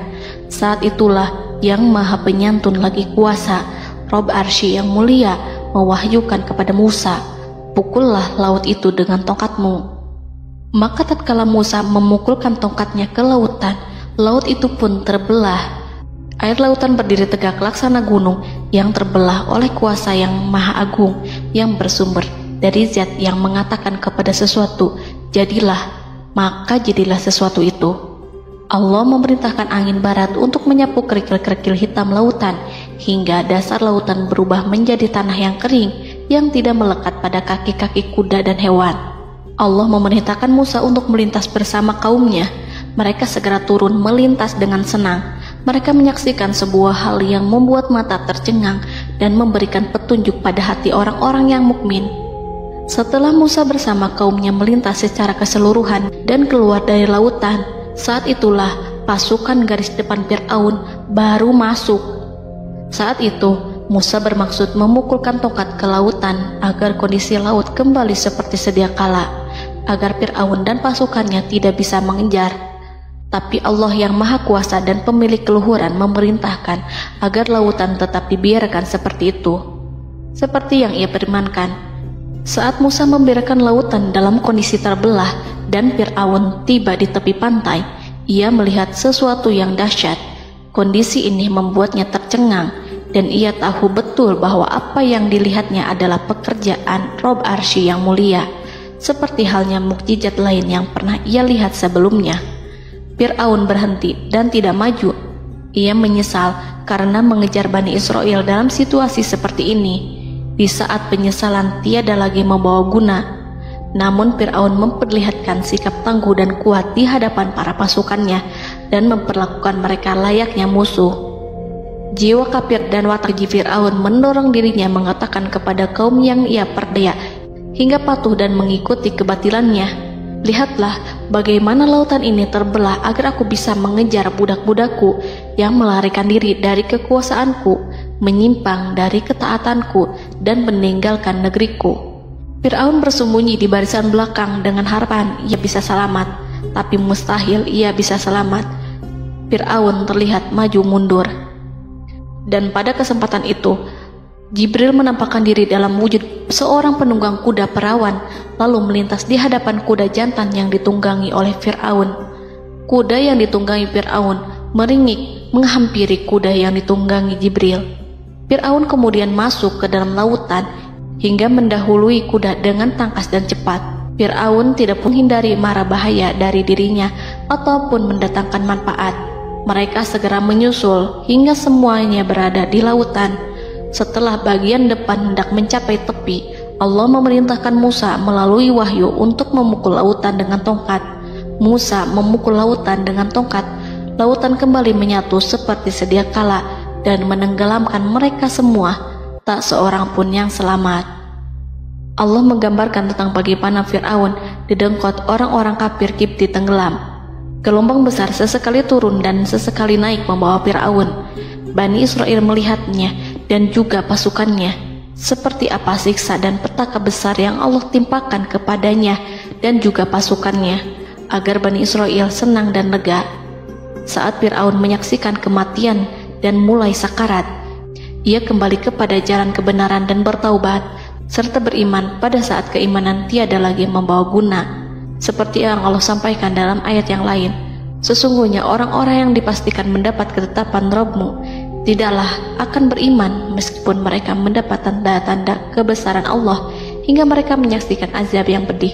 Saat itulah Yang Maha Penyantun lagi kuasa, Rob Arsy yang mulia, mewahyukan kepada Musa, "Pukullah laut itu dengan tongkatmu." Maka tatkala Musa memukulkan tongkatnya ke lautan, laut itu pun terbelah. Air lautan berdiri tegak laksana gunung yang terbelah oleh kuasa yang maha agung, yang bersumber dari zat yang mengatakan kepada sesuatu, "Jadilah," maka jadilah sesuatu itu. Allah memerintahkan angin barat untuk menyapu kerikil-kerikil hitam lautan, hingga dasar lautan berubah menjadi tanah yang kering, yang tidak melekat pada kaki-kaki kuda dan hewan. Allah memerintahkan Musa untuk melintas bersama kaumnya. Mereka segera turun melintas dengan senang. Mereka menyaksikan sebuah hal yang membuat mata tercengang dan memberikan petunjuk pada hati orang-orang yang mukmin. Setelah Musa bersama kaumnya melintas secara keseluruhan dan keluar dari lautan, saat itulah pasukan garis depan Fir'aun baru masuk. Saat itu Musa bermaksud memukulkan tongkat ke lautan agar kondisi laut kembali seperti sedia kala, agar Fir'aun dan pasukannya tidak bisa mengejar. Tapi Allah yang Maha Kuasa dan pemilik keluhuran memerintahkan agar lautan tetap dibiarkan seperti itu, seperti yang ia firmankan. Saat Musa membiarkan lautan dalam kondisi terbelah dan Fir'aun tiba di tepi pantai, ia melihat sesuatu yang dahsyat. Kondisi ini membuatnya tercengang, dan ia tahu betul bahwa apa yang dilihatnya adalah pekerjaan Rob Arsy yang mulia, seperti halnya mukjizat lain yang pernah ia lihat sebelumnya. Fir'aun berhenti dan tidak maju. Ia menyesal karena mengejar Bani Israel dalam situasi seperti ini, di saat penyesalan tiada lagi membawa guna. Namun Fir'aun memperlihatkan sikap tangguh dan kuat di hadapan para pasukannya dan memperlakukan mereka layaknya musuh. Jiwa kafir dan watak Fir'aun mendorong dirinya mengatakan kepada kaum yang ia perdaya hingga patuh dan mengikuti kebatilannya, "Lihatlah bagaimana lautan ini terbelah agar aku bisa mengejar budak-budakku yang melarikan diri dari kekuasaanku, menyimpang dari ketaatanku, dan meninggalkan negeriku." Fir'aun bersembunyi di barisan belakang dengan harapan ia bisa selamat, tapi mustahil ia bisa selamat. Fir'aun terlihat maju mundur. Dan pada kesempatan itu, Jibril menampakkan diri dalam wujud seorang penunggang kuda perawan, lalu melintas di hadapan kuda jantan yang ditunggangi oleh Fir'aun. Kuda yang ditunggangi Fir'aun meringik menghampiri kuda yang ditunggangi Jibril. Fir'aun kemudian masuk ke dalam lautan hingga mendahului kuda dengan tangkas dan cepat. Fir'aun tidak menghindari mara bahaya dari dirinya ataupun mendatangkan manfaat. Mereka segera menyusul hingga semuanya berada di lautan. Setelah bagian depan hendak mencapai tepi, Allah memerintahkan Musa melalui wahyu untuk memukul lautan dengan tongkat. Musa memukul lautan dengan tongkat. Lautan kembali menyatu seperti sedia kala dan menenggelamkan mereka semua. Tak seorang pun yang selamat. Allah menggambarkan tentang bagaimana Fir'aun didengkot orang-orang kafir Kipti tenggelam. Gelombang besar sesekali turun dan sesekali naik membawa Fir'aun. Bani Israel melihatnya dan juga pasukannya, seperti apa siksa dan petaka besar yang Allah timpakan kepadanya dan juga pasukannya, agar Bani Israel senang dan lega. Saat Fir'aun menyaksikan kematian dan mulai sakarat, ia kembali kepada jalan kebenaran dan bertaubat, serta beriman pada saat keimanan tiada lagi membawa guna. Seperti yang Allah sampaikan dalam ayat yang lain, sesungguhnya orang-orang yang dipastikan mendapat ketetapan Rabb-Mu tidaklah akan beriman meskipun mereka mendapat tanda-tanda kebesaran Allah hingga mereka menyaksikan azab yang pedih.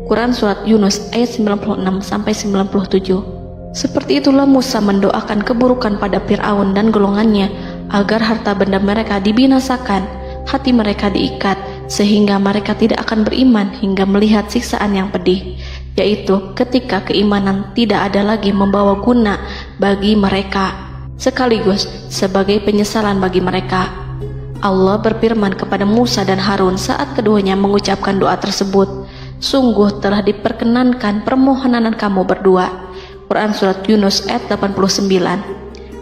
Quran Surat Yunus ayat 96-97. Seperti itulah Musa mendoakan keburukan pada Fir'aun dan golongannya agar harta benda mereka dibinasakan, hati mereka diikat sehingga mereka tidak akan beriman hingga melihat siksaan yang pedih, yaitu ketika keimanan tidak ada lagi membawa guna bagi mereka, sekaligus sebagai penyesalan bagi mereka. Allah berfirman kepada Musa dan Harun saat keduanya mengucapkan doa tersebut, sungguh telah diperkenankan permohonan kamu berdua. Quran Surat Yunus ayat 89.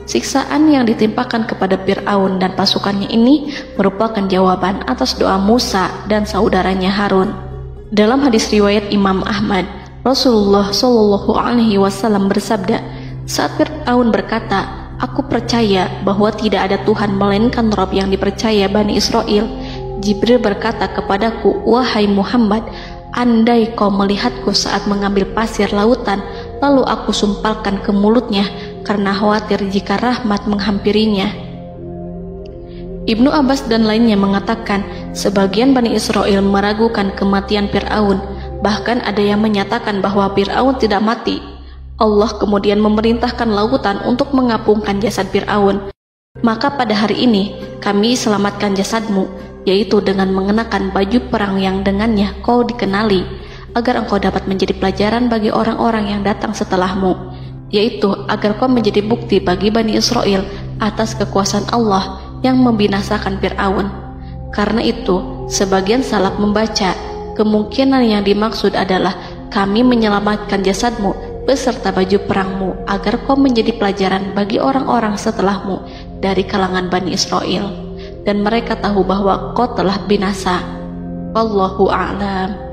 Siksaan yang ditimpakan kepada Fir'aun dan pasukannya ini merupakan jawaban atas doa Musa dan saudaranya Harun. Dalam hadis riwayat Imam Ahmad, Rasulullah Shallallahu Alaihi Wasallam bersabda, saat Fir'aun berkata, aku percaya bahwa tidak ada Tuhan melainkan Rabb yang dipercaya Bani Israel, Jibril berkata kepadaku, wahai Muhammad, andai kau melihatku saat mengambil pasir lautan, lalu aku sumpalkan ke mulutnya karena khawatir jika rahmat menghampirinya. Ibnu Abbas dan lainnya mengatakan, sebagian Bani Israel meragukan kematian Fir'aun, bahkan ada yang menyatakan bahwa Fir'aun tidak mati. Allah kemudian memerintahkan lautan untuk mengapungkan jasad Fir'aun. Maka pada hari ini kami selamatkan jasadmu, yaitu dengan mengenakan baju perang yang dengannya kau dikenali, agar engkau dapat menjadi pelajaran bagi orang-orang yang datang setelahmu, yaitu agar kau menjadi bukti bagi Bani Israel atas kekuasaan Allah yang membinasakan Fir'aun. Karena itu, sebagian salaf membaca, kemungkinan yang dimaksud adalah kami menyelamatkan jasadmu beserta baju perangmu agar kau menjadi pelajaran bagi orang-orang setelahmu dari kalangan Bani Israel, dan mereka tahu bahwa kau telah binasa. Wallahu a'lam.